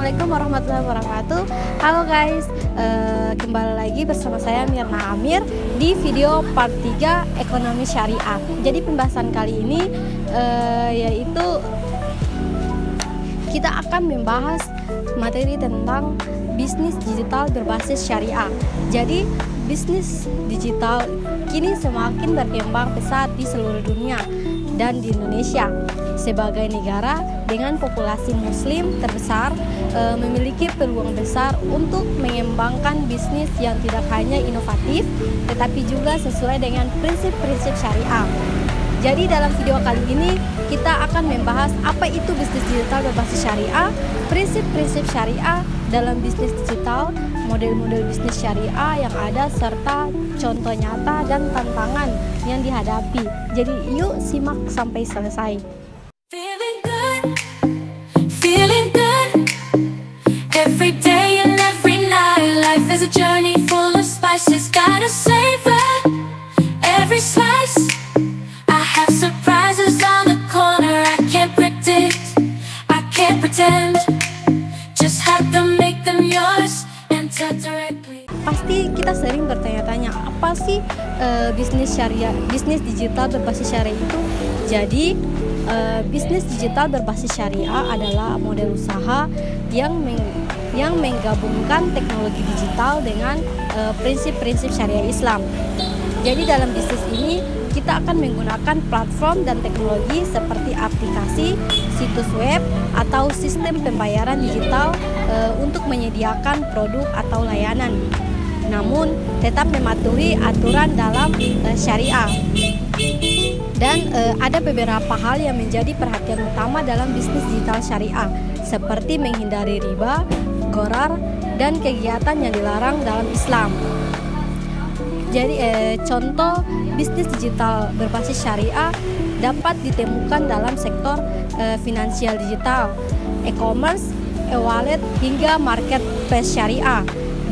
Assalamualaikum warahmatullahi wabarakatuh. Halo guys, kembali lagi bersama saya Mirna Amir di video part 3 ekonomi syariah. Jadi pembahasan kali ini yaitu kita akan membahas materi tentang bisnis digital berbasis syariah. Jadi bisnis digital kini semakin berkembang pesat di seluruh dunia dan di Indonesia sebagai negara dengan populasi muslim terbesar memiliki peluang besar untuk mengembangkan bisnis yang tidak hanya inovatif tetapi juga sesuai dengan prinsip-prinsip syariah. Jadi dalam video kali ini kita akan membahas apa itu bisnis digital berbasis syariah, prinsip-prinsip syariah dalam bisnis digital, model-model bisnis syariah yang ada serta contoh nyata dan tantangan yang dihadapi. Jadi yuk simak sampai selesai. Feeling good every day and every night. Life is a journey full of spices, gotta savor every slice. I have surprises on the corner, I can't predict, I can't pretend. Just have to make them yours and tell directly. Pasti kita sering bertanya-tanya apa sih bisnis syariah, bisnis digital berbasis syariah itu. Jadi bisnis digital berbasis syariah adalah model usaha yang menggabungkan teknologi digital dengan prinsip-prinsip syariah Islam. Jadi dalam bisnis ini kita akan menggunakan platform dan teknologi seperti aplikasi, situs web, atau sistem pembayaran digital untuk menyediakan produk atau layanan. Namun tetap mematuhi aturan dalam syariah. Dan ada beberapa hal yang menjadi perhatian utama dalam bisnis digital syariah, seperti menghindari riba, gharar, dan kegiatan yang dilarang dalam Islam. Jadi contoh bisnis digital berbasis syariah dapat ditemukan dalam sektor finansial digital, e-commerce, e-wallet, hingga marketplace syariah.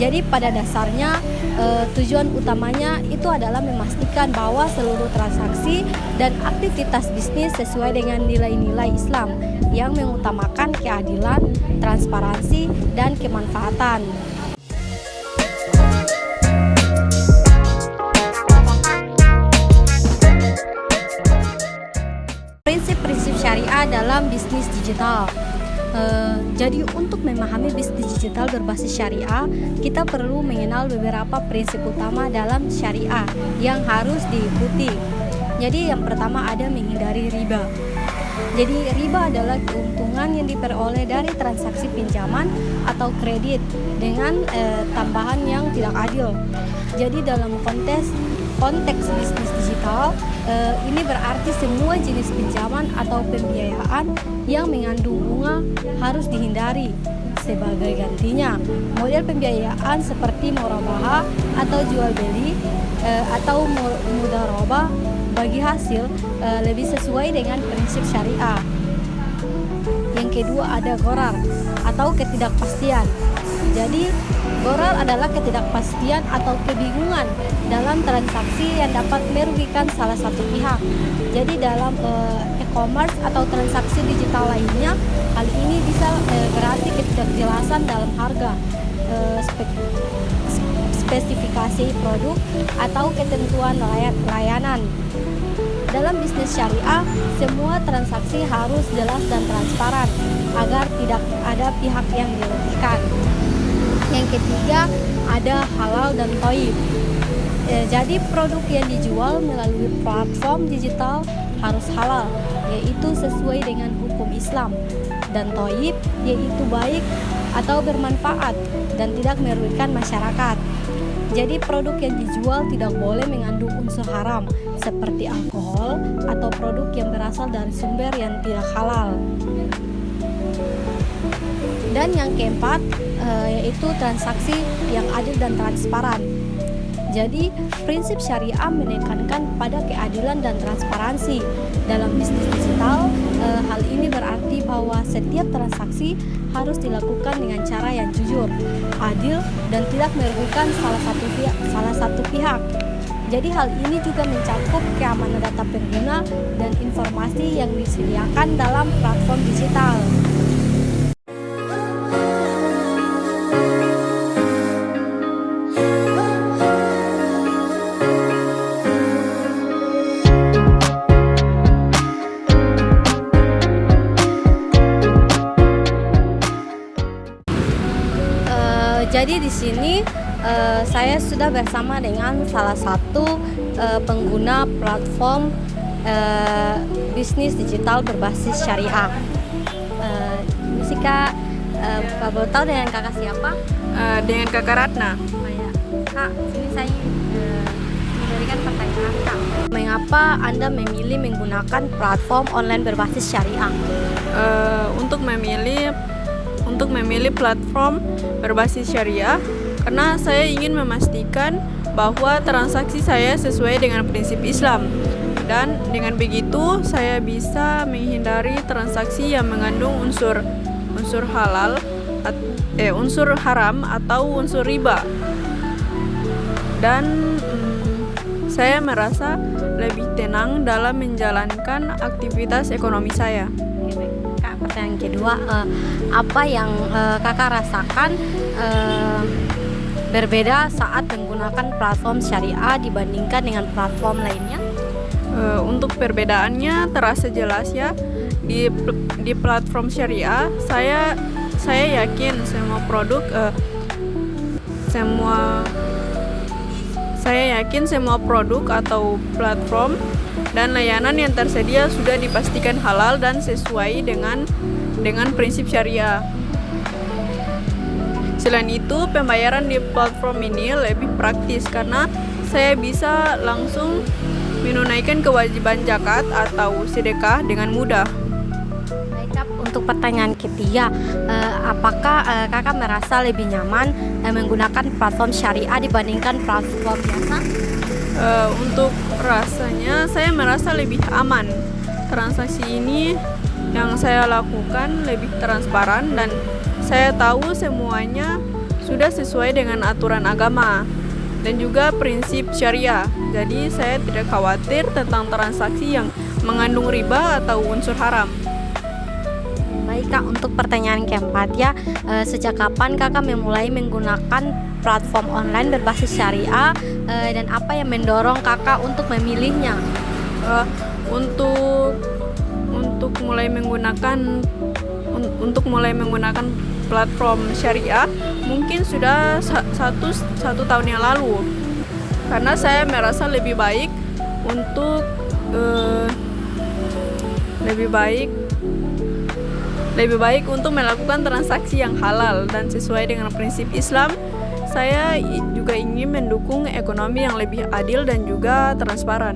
Jadi pada dasarnya tujuan utamanya itu adalah memastikan bahwa seluruh transaksi dan aktivitas bisnis sesuai dengan nilai-nilai Islam yang mengutamakan keadilan, transparansi, dan kemanfaatan. Prinsip-prinsip syariah dalam bisnis digital. Jadi untuk memahami bisnis digital berbasis syariah, kita perlu mengenal beberapa prinsip utama dalam syariah yang harus diikuti. Jadi yang pertama ada menghindari riba. Jadi riba adalah keuntungan yang diperoleh dari transaksi pinjaman atau kredit dengan tambahan yang tidak adil. Jadi dalam konteks bisnis digital ini berarti semua jenis pinjaman atau pembiayaan yang mengandung bunga harus dihindari. Sebagai gantinya, model pembiayaan seperti murabahah atau jual beli atau mudharabah bagi hasil lebih sesuai dengan prinsip syariah. Yang kedua ada gharar atau ketidakpastian. Jadi gharar adalah ketidakpastian atau kebingungan dalam transaksi yang dapat merugikan salah satu pihak. Jadi dalam e-commerce atau transaksi digital lainnya, hal ini bisa berarti ketidakjelasan dalam harga, spesifikasi produk, atau ketentuan layanan. Dalam bisnis syariah, semua transaksi harus jelas dan transparan agar tidak ada pihak yang dirugikan. Yang ketiga ada halal dan thayyib. Jadi produk yang dijual melalui platform digital harus halal, yaitu sesuai dengan hukum Islam, dan thayyib yaitu baik atau bermanfaat dan tidak merugikan masyarakat. Jadi produk yang dijual tidak boleh mengandung unsur haram seperti alkohol atau produk yang berasal dari sumber yang tidak halal. Dan yang keempat yaitu transaksi yang adil dan transparan. Jadi prinsip syariah menekankan pada keadilan dan transparansi dalam bisnis digital. Hal ini berarti bahwa setiap transaksi harus dilakukan dengan cara yang jujur, adil, dan tidak merugikan salah satu pihak. Jadi hal ini juga mencakup keamanan data pengguna dan informasi yang disediakan dalam platform digital. Jadi di sini saya sudah bersama dengan salah satu pengguna platform bisnis digital berbasis syariah. Misi Kak, Kak boleh tahu dengan kakak siapa? Dengan Kakak Ratna. Kak, sini saya memberikan pertanyaan Kak. Mengapa Anda memilih menggunakan platform online berbasis syariah? Untuk memilih platform berbasis syariah karena saya ingin memastikan bahwa transaksi saya sesuai dengan prinsip Islam, dan dengan begitu saya bisa menghindari transaksi yang mengandung unsur haram atau unsur riba, dan saya merasa lebih tenang dalam menjalankan aktivitas ekonomi saya. Kak, pertanyaan kedua, apa yang kakak rasakan berbeda saat menggunakan platform syariah dibandingkan dengan platform lainnya? Untuk perbedaannya terasa jelas ya. Di platform syariah saya yakin semua produk atau platform dan layanan yang tersedia sudah dipastikan halal dan sesuai dengan prinsip syariah. Selain itu, pembayaran di platform ini lebih praktis karena saya bisa langsung menunaikan kewajiban zakat atau sedekah dengan mudah. Baik, Kak, untuk pertanyaan ketiga, apakah kakak merasa lebih nyaman menggunakan platform syariah dibandingkan platform biasa? Untuk rasanya saya merasa lebih aman. Transaksi ini yang saya lakukan lebih transparan dan saya tahu semuanya sudah sesuai dengan aturan agama dan juga prinsip syariah. Jadi saya tidak khawatir tentang transaksi yang mengandung riba atau unsur haram. Baik Kak, untuk pertanyaan keempat ya, sejak kapan kakak memulai menggunakan platform online berbasis syariah dan apa yang mendorong kakak untuk memilihnya? Untuk mulai menggunakan platform syariah mungkin sudah satu tahun yang lalu, karena saya merasa lebih baik untuk melakukan transaksi yang halal dan sesuai dengan prinsip Islam. Saya juga ingin mendukung ekonomi yang lebih adil dan juga transparan.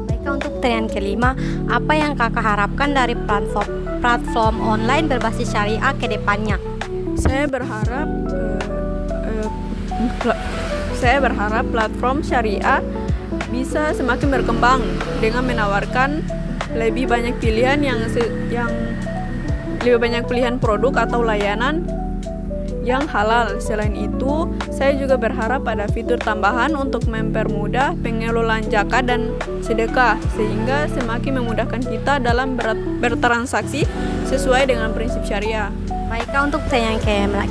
Baik, untuk pertanyaan kelima, apa yang kakak harapkan dari platform online berbasis syariah ke depannya? Saya berharap platform syariah bisa semakin berkembang dengan menawarkan lebih banyak pilihan lebih banyak pilihan produk atau layanan yang halal. Selain itu, saya juga berharap ada fitur tambahan untuk mempermudah pengelolaan zakat dan sedekah sehingga semakin memudahkan kita dalam bertransaksi sesuai dengan prinsip syariah. Baik Kak, untuk pertanyaan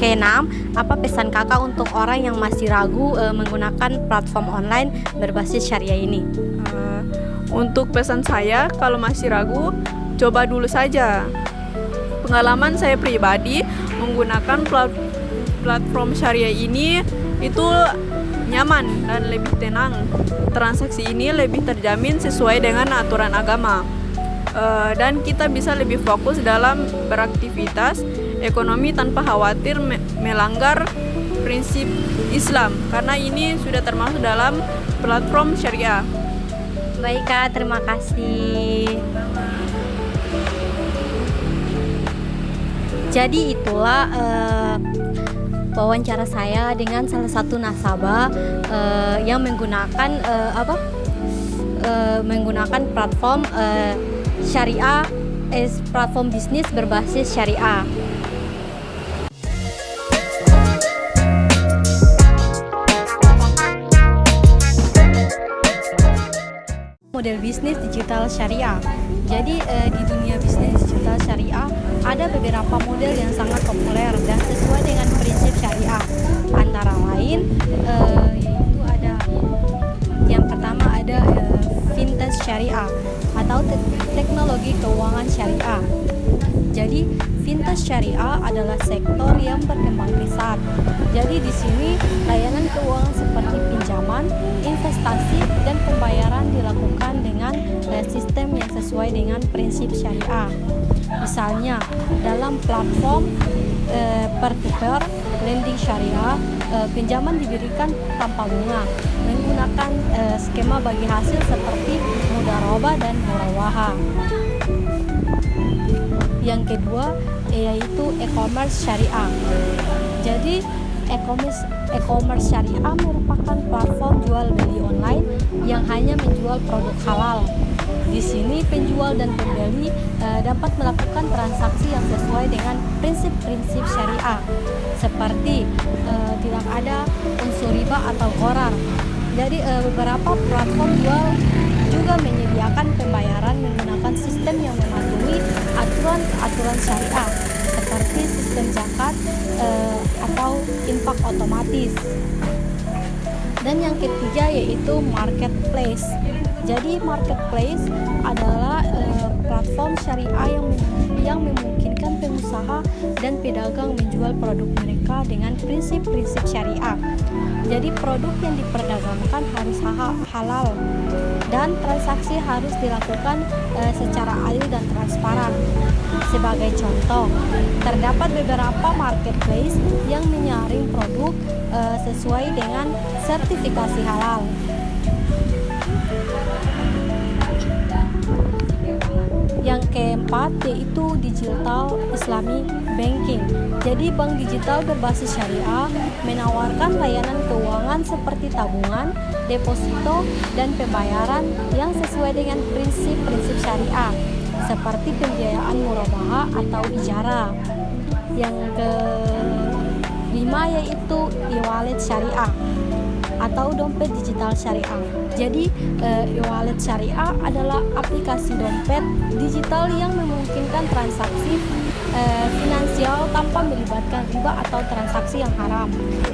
keenam, apa pesan kakak untuk orang yang masih ragu menggunakan platform online berbasis syariah ini? Untuk pesan saya, kalau masih ragu, coba dulu saja. Pengalaman saya pribadi menggunakan platform syariah ini itu nyaman dan lebih tenang. Transaksi ini lebih terjamin sesuai dengan aturan agama, dan kita bisa lebih fokus dalam beraktivitas ekonomi tanpa khawatir melanggar prinsip Islam, karena ini sudah termasuk dalam platform syariah. Baik Kak, terima kasih. Jadi itulah wawancara saya dengan salah satu nasabah yang menggunakan menggunakan platform syariah, platform bisnis berbasis syariah. Model bisnis digital syariah. Jadi di dunia bisnis digital syariah ada beberapa model yang sangat populer dan sesuai dengan prinsip syariah. Antara lain yaitu ada yang pertama ada fintech syariah atau teknologi keuangan syariah. Jadi fintech syariah adalah sektor yang berkembang pesat. Jadi di sini layanan keuangan seperti pinjaman, investasi, dan pembayaran dilakukan dengan sistem yang sesuai dengan prinsip syariah. Misalnya dalam platform peer-to-peer lending syariah, pinjaman diberikan tanpa bunga menggunakan skema bagi hasil seperti mudharabah dan murabaha. Yang kedua yaitu e-commerce syariah. Jadi e-commerce syariah merupakan platform jual beli online yang hanya menjual produk halal. Di sini penjual dan pembeli dapat melakukan transaksi yang sesuai dengan prinsip-prinsip syariah, seperti tidak ada unsur riba atau gharar. Jadi beberapa platform jual juga menyediakan pembayaran menggunakan sistem yang mematuhi aturan syariah, seperti sistem zakat atau infak otomatis. Dan yang ketiga yaitu marketplace. Jadi marketplace adalah platform syariah yang memungkinkan pengusaha dan pedagang menjual produk mereka dengan prinsip-prinsip syariah. Jadi produk yang diperdagangkan harus halal dan transaksi harus dilakukan secara adil dan transparan. Sebagai contoh, terdapat beberapa marketplace yang menyaring produk sesuai dengan sertifikasi halal. Yang keempat yaitu digital Islamic banking. Jadi bank digital berbasis syariah menawarkan layanan keuangan seperti tabungan, deposito, dan pembayaran yang sesuai dengan prinsip-prinsip syariah, seperti pembiayaan murabaha atau ijarah. Yang kelima yaitu e-wallet syariah atau dompet digital syariah. Jadi e-wallet syariah adalah aplikasi dompet digital yang memungkinkan transaksi finansial tanpa melibatkan riba atau transaksi yang haram.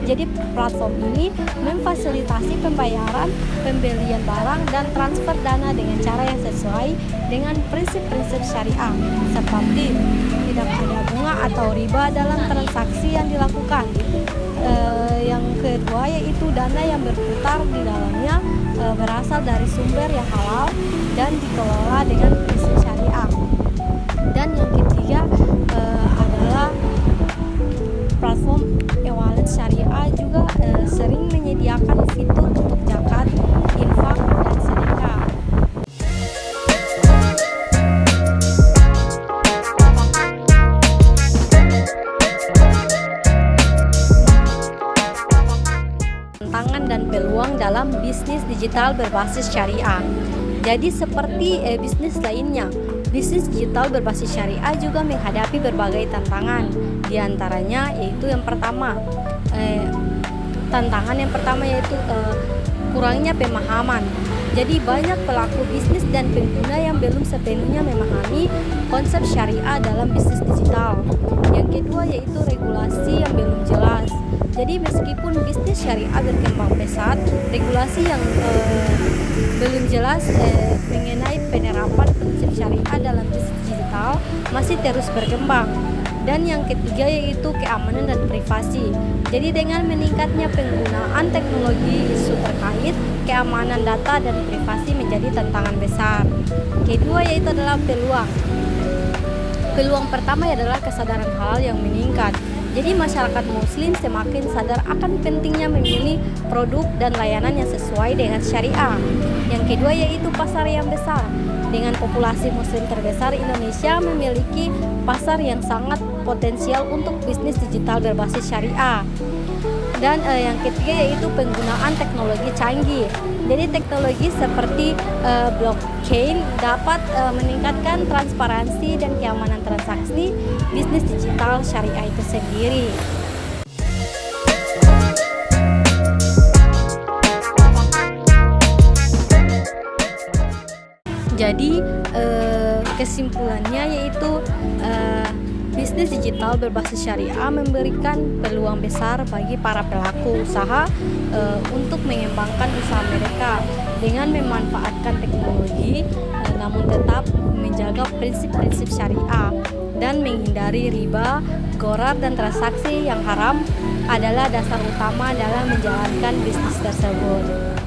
Jadi platform ini memfasilitasi pembayaran, pembelian barang, dan transfer dana dengan cara yang sesuai dengan prinsip-prinsip syariah, seperti tidak ada bunga atau riba dalam transaksi yang dilakukan. Yang kedua yaitu dana yang berputar di dalamnya berasal dari sumber yang halal dan dikelola dengan prinsip syariah. Dan yang ketiga adalah platform e-wallet syariah juga sering menyediakan fitur untuk zakat, infak, dan sedekah. Tantangan dan peluang dalam bisnis digital berbasis syariah. Jadi seperti bisnis lainnya, bisnis digital berbasis syariah juga menghadapi berbagai tantangan. Di antaranya yaitu yang pertama, tantangan yang pertama yaitu kurangnya pemahaman. Jadi banyak pelaku bisnis dan pengguna yang belum sepenuhnya memahami konsep syariah dalam bisnis digital. Yang kedua yaitu regulasi yang belum jelas. Jadi meskipun bisnis syariah berkembang pesat, regulasi yang belum jelas mengenai penerapan prinsip syariah dalam bisnis digital masih terus berkembang. Dan yang ketiga yaitu keamanan dan privasi. Jadi dengan meningkatnya penggunaan teknologi, isu terkait keamanan data dan privasi menjadi tantangan besar. Kedua yaitu adalah peluang. Peluang pertama adalah kesadaran halal yang meningkat. Jadi masyarakat muslim semakin sadar akan pentingnya memilih produk dan layanan yang sesuai dengan syariah. Yang kedua yaitu pasar yang besar. Dengan populasi muslim terbesar, Indonesia memiliki pasar yang sangat potensial untuk bisnis digital berbasis syariah. Dan yang ketiga yaitu penggunaan teknologi canggih. Jadi teknologi seperti blockchain dapat meningkatkan transparansi dan keamanan transaksi bisnis digital syariah itu sendiri. Jadi kesimpulannya yaitu bisnis digital berbasis syariah memberikan peluang besar bagi para pelaku usaha untuk mengembangkan usaha mereka dengan memanfaatkan teknologi namun tetap menjaga prinsip-prinsip syariah. dan menghindari riba, gharar, dan transaksi yang haram adalah dasar utama dalam menjalankan bisnis tersebut.